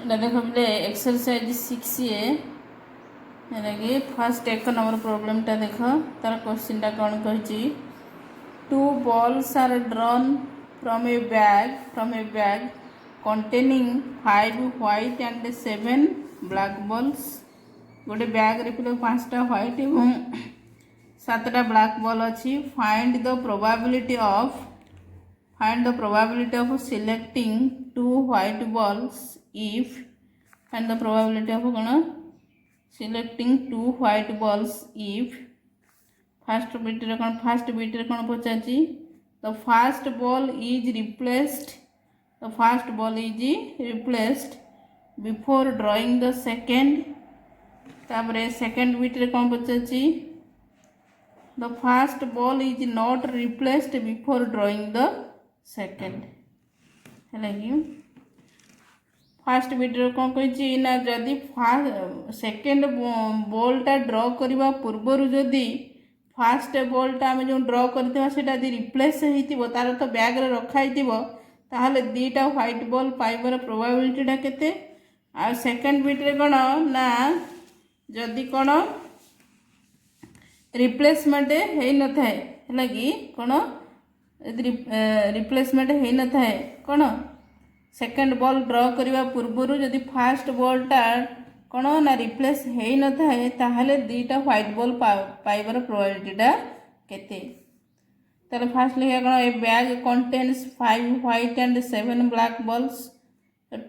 এটা দেখো বলে एक्सरसाइज 6 ए कि फर्स्ट 1 नंबर प्रॉब्लमटा देख तार क्वेश्चनटा कौन कही 2 balls are drawn from a bag containing 5 white and 7 black balls गोटे बैग रे फिर 5टा व्हाइट एवं 7टा ब्लैक बॉल अच्छी find the probability of selecting 2 white balls if find the probability of selecting 2 white balls if first bit रे कौन पचाची the first ball is replaced before drawing the second तापरे second bit रे कौन पचाची the first ball is not replaced before drawing the second है कि fast beat कौन कही ना जदि सेकेंड बॉलटा ड्र करने पूर्वर जदि फास्ट बॉलटा आम जो ड्र करता रिप्लेस हो तार तो बैग रे रखाई ताहले दीटा व्हाइट बॉल पाइबार प्रोबेबिलिटीटा केते आ सेकेंड बीट रे कौन ना जदि कौन रिप्लेसमेंट हो न थाए है कि कौन रिप्लेसमेंट हो न थाए कौन सेकेंड बॉल ड्र करने पूर्वर जदि फास्ट बॉलटा कौन ना रिप्लेस हो न थाए ताहले दीटा व्हाइट बॉल पाइबार प्रोबेबिलिटीटा केते ताले फास्ट लिखा कौन a bag contains 5 white and 7 black balls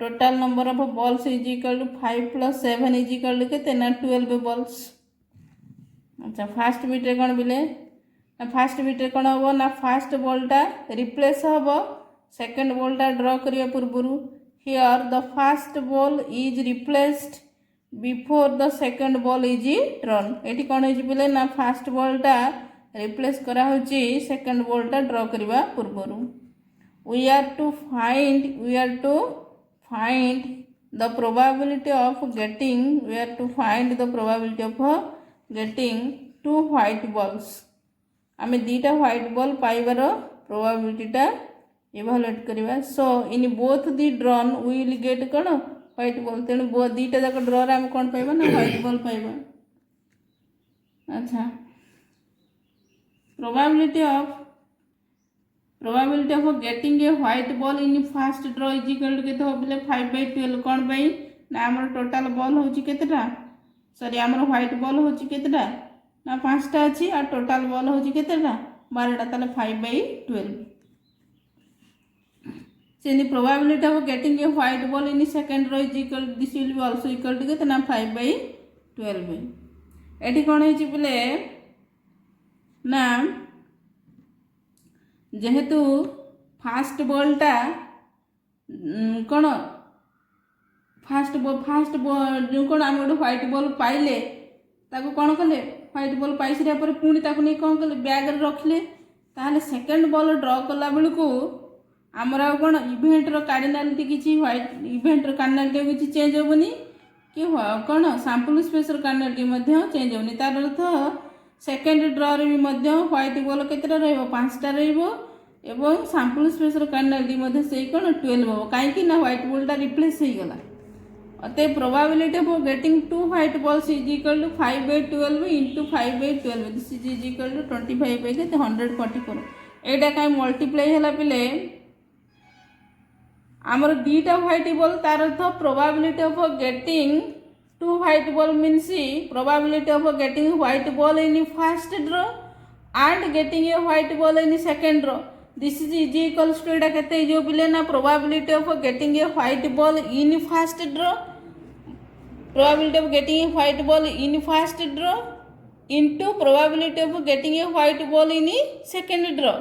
total number of balls is equal to 5 + 7 is equal to केते ना 12 बॉल्स। अच्छा फास्ट बीट रे कौन बिले फास्ट बीट रे कौन हम ना फास्ट बॉलटा रिप्लेस हम सेकेंड बॉलटा ड्र करने पूर्वर here the first ball is replaced before the second ball is drawn ये कौन हो ना फास्ट बॉलटा रिप्लेस करा सेकेंड बॉलटा ड्र करने पूर्वर we are to find the probability of getting 2 white balls आम दीटा व्हाइट बॉल पाइबार प्रोबेबिलिटीटा इवालुएट करवा so in both the drawn will get कौन व्हाइट बॉल तेणु दीटा जाक ड्र आम कौन पाइबा ना व्हाइट बॉल पाइबा। अच्छा probability of getting a white ball in first draw is equal to केते होबले 5/12 कौन पाई ना हमर टोटल बॉल होची केतेटा सॉरी हमर व्हाइट बॉल होची केतेटा ना 5टा अछि आ टोटल बॉल होची केतेटा 12टा ताले 5/12 so the probability of getting a white ball in the second row is equal this will be also equal to केतना 5/12 एठी कोन होची बोले ना जेहेतु फास्ट बॉलटा कौन फास्ट बॉल जो कौन आम गोटे व्हाइट बॉल पाइले ताको कौन कले व्हाइट बॉल पाई सारा पर पुणी ताको नहीं कौन कले बैग रे रखले ताहले सेकेंड बॉल ड्र कला बेलू आमर आ कौन इवेंटर कार्डिनालिटी किसी व्हाइट इवेंटर कार्डिनालिटी किसी चेंज होनी कि कौन सैंपल स्पेस कार्डिनालिटी चेंज होनी तार अर्थ सेकेंड ड्र रे भी व्हाइट बॉल केतेटा रहइबो 5टा रहइबो एवं सैंपल स्पेस कार्डिनालिटी से कौन 12 हो कहीं ना व्हाइट बॉलटा रिप्लेस हो गला अतः probability of getting 2 white balls is equal to 5/12 into 5/12 this is equal to 25/144 एटा कहीं मल्टीप्लाई होला पिले आमर दीटा व्हाइट बॉल तार अर्थ probability of getting 2 white ball means probability of getting white ball in first draw and getting a white ball in second draw this is equals to एटा केते जो बिले ना probability of getting a white ball in first draw probability of getting a white ball in first draw into probability of getting a white ball in second draw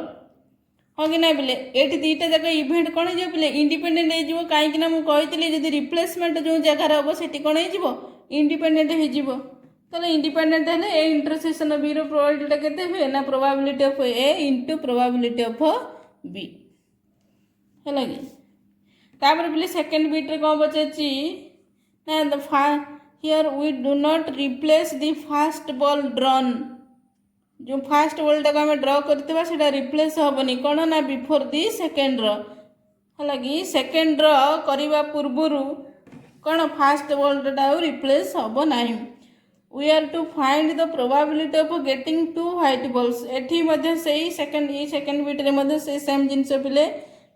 हाँ कि ना बोले ये दीटा जाक इवेंट कौन हो बोले इंडिपेंडेंट हो कहीं मुझे जब रिप्लेसमेंट जो जगार हम से कौन हो इंडिपेंडेंट हो इंडिपेंडेंट है इंटरसेक्शन बी प्रोबेबिलिटी केते हुए ना probability of A into probability of B है कि तापर बोले सेकेंड बीट रे कौन पचाची ना here we do not replace the first ball drawn जो फास्ट बॉलटा को आम ड्र करता रिप्लेस हेनी कौन ना बिफोर दी सेकेंड ड्र है कि सेकेंड ड्र करने पूर्वर कौन फास्ट बॉलटा आउ रिप्लेस हम ना. We are to find the probability of getting 2 white balls. एठी मध्य सेही सेकंड बिट रे मध्य से सेम जिंस पिले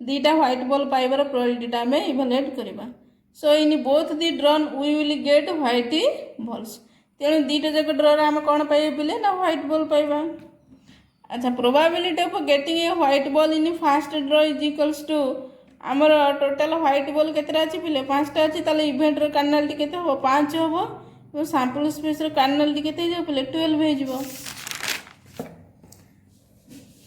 दीटा व्हाइट बॉल पाइबार प्रोबेबिलिटी आम इभालुएट करबा. So in both the drawn we will get white balls. तेणु दीटा जाक ड्र आम कौन पाइबा पिले ना व्हाइट बॉल पाइबा. अच्छा probability of getting a white ball in first draw is equals to आमर टोटाल व्हाइट बॉल केतरा अछि पिले 5टा अछि. ताले इवेंट रो कार्डिनालिटी केते हो 5 हो. सैंपल स्पेस रो कार्डिनालिटी केते हो पिले 12 हो जिवो.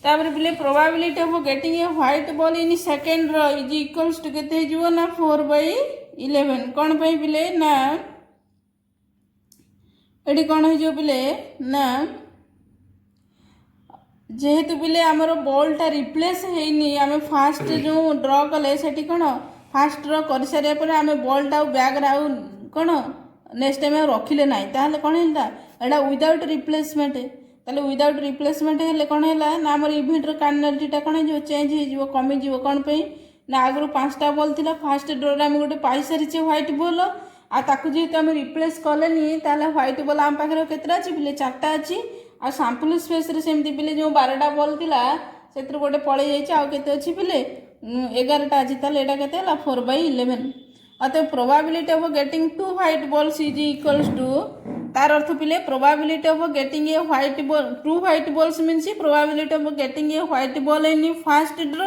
तापर पिले probability of getting a white ball in second row is equals to केते जिवो ना 4/11. कौन पे पिले ना एडी कौन हो जो पिले ना जेहेतु पिले आमर बॉलटा रिप्लेस होनी आम फास्ट जो ड्र कले से कौन फास्ट ड्र कर सारे आम बॉलटा बैग आउ कौन नेक्स्ट टाइम रखिले ना ताहले कौन है विदाउट रिप्लेसमेंट. ताले विदाउट रिप्लेसमेंट हेले कौन है ना आम इवेंटर कार्डिनालिटीटा कौन हो चेंज हो कमिज कौन पे ना आगु 5टा बॉल थी फास्ट ड्र आम गोटे पाई सारी व्हाइट बॉल आकु जेहेतु आम रिप्लेस कले ताले व्हाइट बॉल आम पाखे केतटा अच्छी पिले 4टा अच्छी. आ सैंपल स्पेस रे सेमती पिले जो 12टा बॉल थिला सेतिर गोटे पळे जाइछि आ केते अछि पिले 11टा अछि. ताले एटा केते हला 4/11. अतः probability of getting 2 white balls is equals to तार अर्थ पिले probability of getting a white ball 2 white balls means probability of getting a white ball in first draw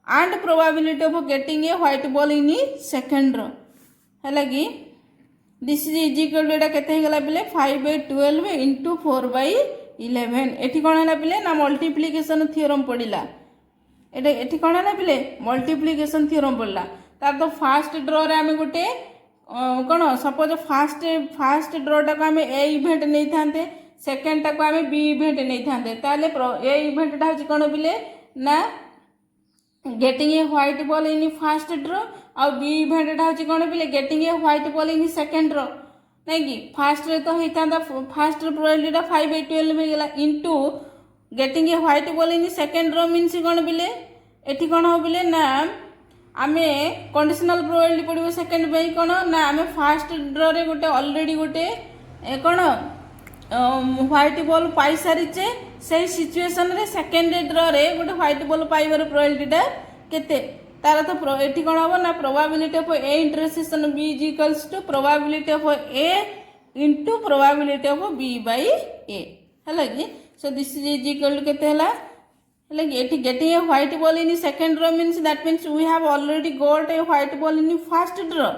and probability of getting a white ball in second draw हैला कि this is equal to एटा केते हेगला पिले 5/12 into 4/11. एठी कौन है पिले ना मल्टीप्लिकेशन थ्योरम पड़िला. एठी कौन है पिले मल्टीप्लिकेशन थ्योरम पड़ला. तार तो फास्ट ड्र रे आमे गोटे कौन सपोज फास्ट ड्रटा को आम ए इवेंट नहीं था सेकेंड टाक आम बी इवेंट नहीं था ए इवेंटा हूँ कौन पिले ना getting a white ball in first ड्र आ बी इवेंटा हूँ कौन पिले getting a white ball in second ड्र नहीं कि फास्ट रे तो होता फास्ट प्रोबेबिलिटी 5/12 होगा into getting a white ball in second ड्र मीन्स कौन पिले एटी कौन हो पिले ना आमे कंडीशनल प्रोबेबिलिटी पड़ो सेकेंड पे कौन ना आमे फास्ट ड्र रे गोटे ऑलरेडी गोटे कौन व्हाइट बॉल पाई सारीचे से सिचुएशन रे सेकेंड ड्र रे गोटे व्हाइट बॉल पाइबार प्रोबेबिलिटीटा केते तार तो एटी कौन हम ना probability of A intersection B is equals to probability of A into probability of B by A है कि so this is equal to केते हला like getting a white ball in second draw means that means we have already got a white ball in first draw.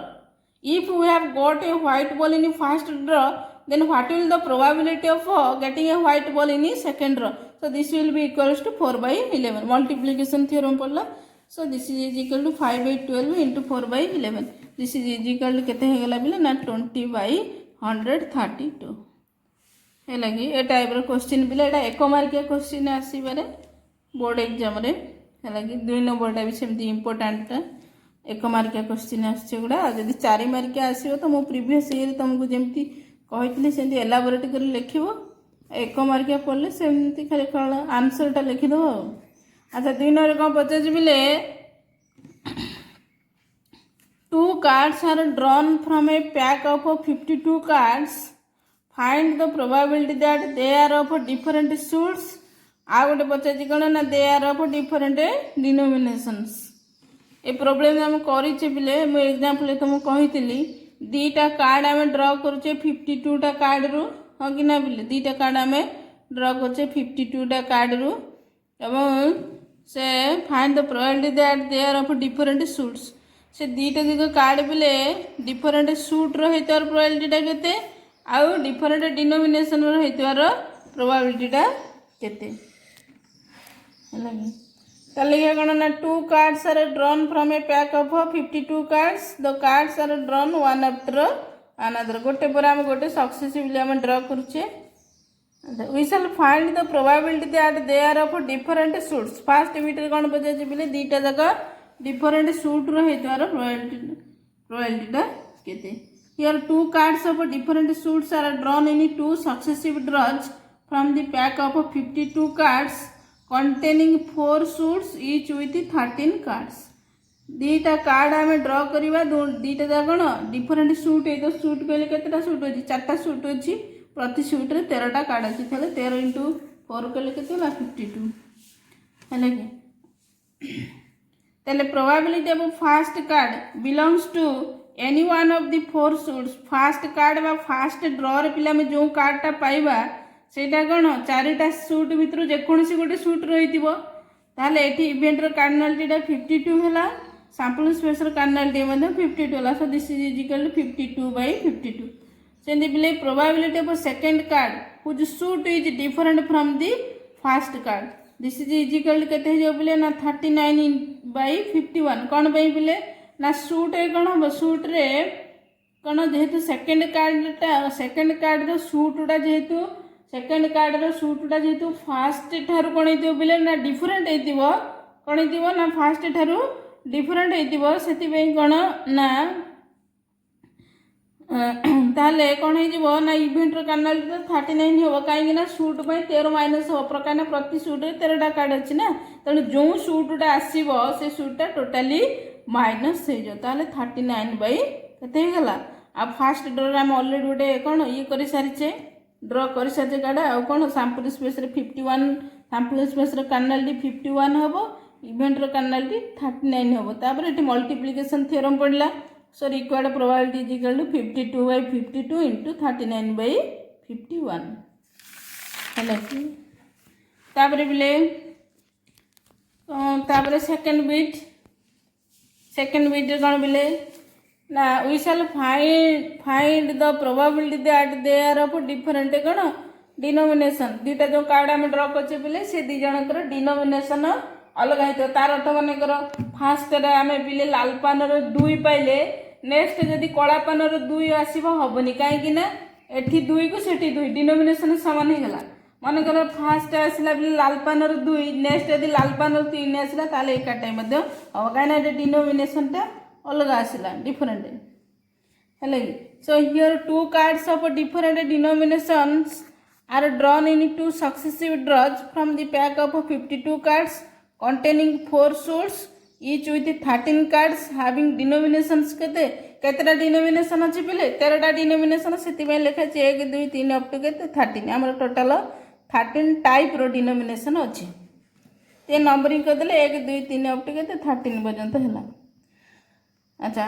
If we have got a white ball in first draw, then what will the probability of getting a white ball in second draw? So this will be equals to 4/11. Multiplication theorem पढ़ला. So this is equal to 5/12 into 4/11. This is equal to केते हेगला बिले ना 20/132. है लगी ए type रो question बिले एटा एक मार्किया question आसी बारे बोर्ड एग्जाम रे है कि 2 नंबरटा भी सेमती इम्पोर्टाट एक मार्किया क्वेश्चन आसगुड़ा जब 4 मार्किया आसो तो मो प्रीवियस ईयर तुमको जमी कही सेमती एलाबोरेट कर लिख एक मार्किया पढ़ले सेमती खाली कौन आंसरटा लिखिद. अच्छा 2 नंबर कौन पचार बिले 2 cards are drawn from a pack of 52 cards. Find the probability that they are of different suits. आ गोटे पचार कौन ना they are of different denominations. ए प्रोब्लेम आम करे पिले मुझे एग्जाम्पल तुमको कही 2टा कार्ड आम ड्र करुचे 52टा कार्ड रु हाँ कि ना पिले 2टा कार्ड आम ड्र करुचे 52टा कार्ड रु एवं से find the probability that they are of different suits. से 2टा दिग कार्ड पिले डिफरेंट सूट रहीतार प्रोबेबिलिटीटा केते आउ डिफरेंट डिनोमिनेशन रहीतार प्रोबेबिलिटीटा केते ताले कौन ना 2 cards are drawn from a pack of 52 cards. The cards are drawn one after another. गोटे पर आम गोटे सक्सेसिवली आम ड्र करुचे. We shall find the probability that they are of different suits. First bit कौन पचार बोले 2टा जाक डिफरेंट सूट रहीतार प्रोबेबिलिटीटा केते. Here 2 cards of different suits are drawn in 2 successive draws from the pack of 52 cards containing 4 suits each with 13 cards. दीटा card आम ड्र करवा दीटा जा कौन different suit ये सुट कहले केतेटा सुट अच्छी 4टा सुट अच्छी प्रति सुट्रे 13टा कार्ड अच्छी 13 इंटू 4 कहले के 52 है कि probability of first card belongs to any one of the 4 suits first card बा फर्स्ट ड्र रे पिला में जो कार्डटा पाइबा सेटा कौन 4टा सुट भितर जेकोसी गोटे सुट रही ताहले एठी इवेंट रो कार्डिनालिटीटा 52 हैला सैंपल स्पेस रो कार्डिनालिटी मध्ये 52 हैला so this is equal to 52/52 सेंदी बिले probability of second card which suit is different from the first card this is equal to केते हो बिले ना 39/51 कोन बई बिले ना सूट ए कोन हो सूट रे कोन जेहेतु सेकंड कार्ड रो सूटटा जेहेतु सेकंड कार्ड रो सूटटा जेहेतु फास्ट ठारू कोन हेतिबो बिले ना डिफरेंट हेतिबो कोन हेतिबो ना फास्ट ठारू डिफरेंट हेतिबो सेति बेई कोन ना ताले कोन हेजिबो ना इवेंट रो कार्डिनालिटी 39 होबो काहे ना सूट पई 13 माइनस हो प्रकार ना प्रति सूट रे 13टा कार्ड अछि ना तने जो सूटटा आसीबो से सूटटा टोटली माइनस हे जो ताले 39 केते हे गला आ फर्स्ट ड्र हम ऑलरेडी गोटे कोन ये करि सारिछे ड्र कर सारे कार्ड आउ कौन सैंपल स्पेस रे 51 सैंपल स्पेस रो कार्डिनालिटी 51 होबो इवेंट रो कार्डिनालिटी 39 होबो तापर एटी मल्टीप्लिकेशन थ्योरम पड़ला so required probability is equal to 52/52 into 39/51 हैला कि तापर बिले तापर सेकंड बिट कौन बिले ना we shall find the probability that there of different कौन डिनोमिनेशन दीटा जो कार्ड आम ड्र करछे बिले से दी जनकर डिनोमिनेशन अलग है तार अर्थ मन कर फास्ट रे आम बिले लाल पान रो 2 पाइले नेक्स्ट जदी कला पान रो 2 आसीबो हबनी काहे कि ना एठी 2 को सेठी 2 डिनोमिनेशन समान हे गला मन कर फास्ट आसला बिले लाल पान रो 2 नेक्स्ट जदी लाल पान रो 3 आसला ताले एका टाइम मध्ये अब काहे ना डिनोमिनेशन टा अलग आसला डिफरेंट है so here 2 cards of different denominations are drawn in 2 successive draws from the pack of 52 cards containing 4 suits each with 13 cards having denominations केतेटा डिनोमिनेशन अछि पिले 13टा डिनोमिनेशन सेति में लिखा छै 1 2 3 अप टू केते 13 हमर टोटल 13 टाइप रो डिनोमिनेशन अछि ते नंबरिंग कर देले 1 2 3 अप टू केते 13 पर्यंत हैला अच्छा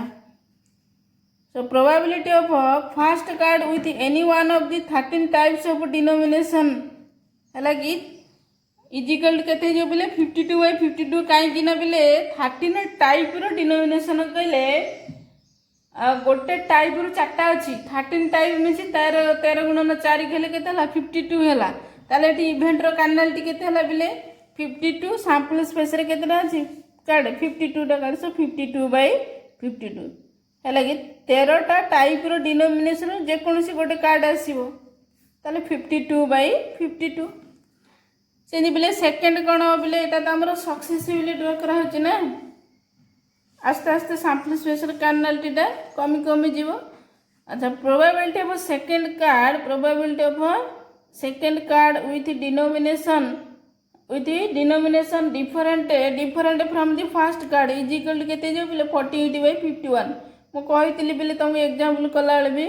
so probability of first card with any one of the 13 types of denomination हैला कि इज इक्वल टू केते जो बिले 52/52 काहे कि ना बिले 13 टाइप रो डिनोमिनेशन कहले गोटे टाइप रो 4टा अछि 13 टाइप में छी तार 13 गुणन 4 खेले केते हला 52 हैला ताले एटी इवेंट रो कार्डिनालिटी केते हला बिले 52 सैंपल स्पेस रे केतेटा अछि कार्ड 52 टा कार्ड सो 52/52 हैला कि 13टा टाइप रो डिनोमिनेशन जे कोनसी गोटे कार्ड आसीबो ताले 52/52 सेनी बिले सेकंड कोन बिले एटा त हमरो सक्सेसिवली ड्रा करा होछि ना आस्ते आस्ते सैंपल स्पेस रो कार्डिनालिटी टा कमी जीवो अच्छा probability of second card with denomination different from the first card is equal to केते जो बिले 48/51 मो कहितली बिले तुम एग्जांपल कला भी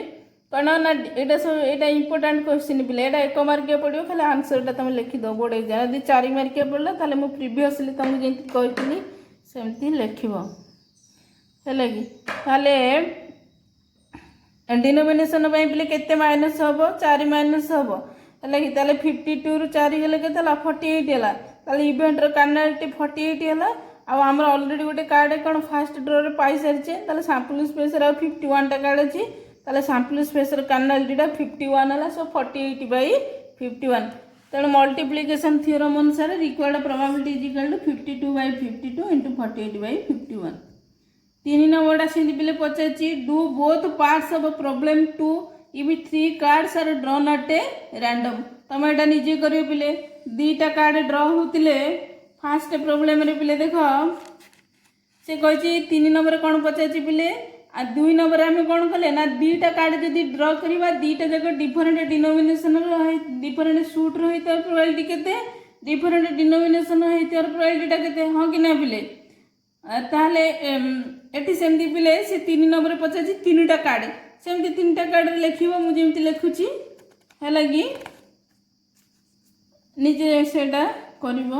कण ना एटा सब एटा इंपोर्टेंट क्वेश्चन बिले एटा 1 मार्किया पड़ियो खाली आंसर टा तुम लिखि दो बोर्ड एग्जाम यदि 4 मार्किया पड़ला ताले मो प्रीवियसली तुम जेंति कहितली सेमति लिखिबो हैला कि ताले डिनोमिनेशन पई बिले केते माइनस होबो 4 माइनस होबो हैला कि ताले 52 रु 4 गेले केते ला 48 हैला ताले इवेंट रो कार्डिनालिटी 48 हैला आ हमर ऑलरेडी गोटे कार्ड कोन फर्स्ट ड्रॉ रे पाई सरचे ताले सैंपल स्पेस रे 51 टा कार्ड अछि ताले सैंपल स्पेस रे कार्डिनालिटी टा 51 हैला सो 48/51 तेणु मल्टीप्लिकेशन थ्योरम अनुसार required probability is equal to 52/52 into 48/51 तीन नंबरटा सेंदी बिले पचाची do both parts of problem 2 if 3 cards are drawn at a random तमे एटा निजे करियो बिले दीटा कार्ड ड्रॉ होतिले फर्स्ट प्रॉब्लम रे बिले देखो से कहची 3 नंबर कोन पचाची बिले आ 2 नंबर हम कोन कले ना दीटा कार्ड जदी ड्रॉ करिबा दीटा जगह डिफरेंट डिनोमिनेशन रहे डिफरेंट सूट रहे त प्रोबेबिलिटी केते डिफरेंट डिनोमिनेशन रहे त प्रोबेबिलिटी केते हां कि ना बिले ताहले एटी सेमती पिले से 3 नंबर पचार 3टा कार्ड सेमती 3टा कार्ड लिखिबो मु जेमती लिखुची है लगी निजे सेटा करिवो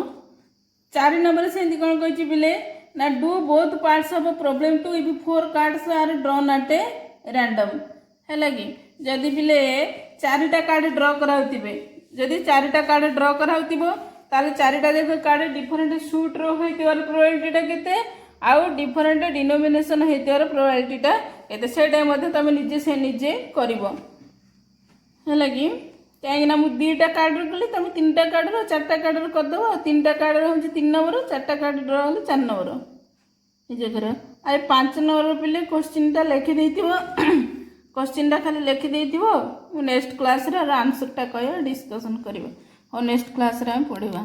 4 नंबर सेमती कोन कहछि पिले ना do both parts of a problem two if 4 cards are drawn at a random है लगी जदि पिले 4टा कार्ड ड्रॉ कराउतिबे जदि 4टा कार्ड ड्रॉ कराउतिबो ताले 4टा देखो कार्ड डिफरेंट सूट रो होइतिवार प्रोबेबिलिटीटा केते आउ डिफरेंट डिनोमिनेशन होइतिवार प्रोबेबिलिटीटा केते सेटा मध्ये तमे निजे करिवो है लगी कहीं ना मुझे 2टा कार्ड रखली तुम 3टा कार्ड रो 4टा कार्ड रो कर दबो 3टा कार्ड रो 3 नंबर 4टा कार्ड ड्रॉ होले 4 नंबर निजे कर आ 5 नंबर पिले क्वेश्चन टा लिखि देथिबो क्वेश्चन टा खाली लिखि देथिबो नेक्स्ट क्लास रे आंसर टा कयो डिस्कशन करिवो और नेक्स्ट क्लास रे हम पढिबा।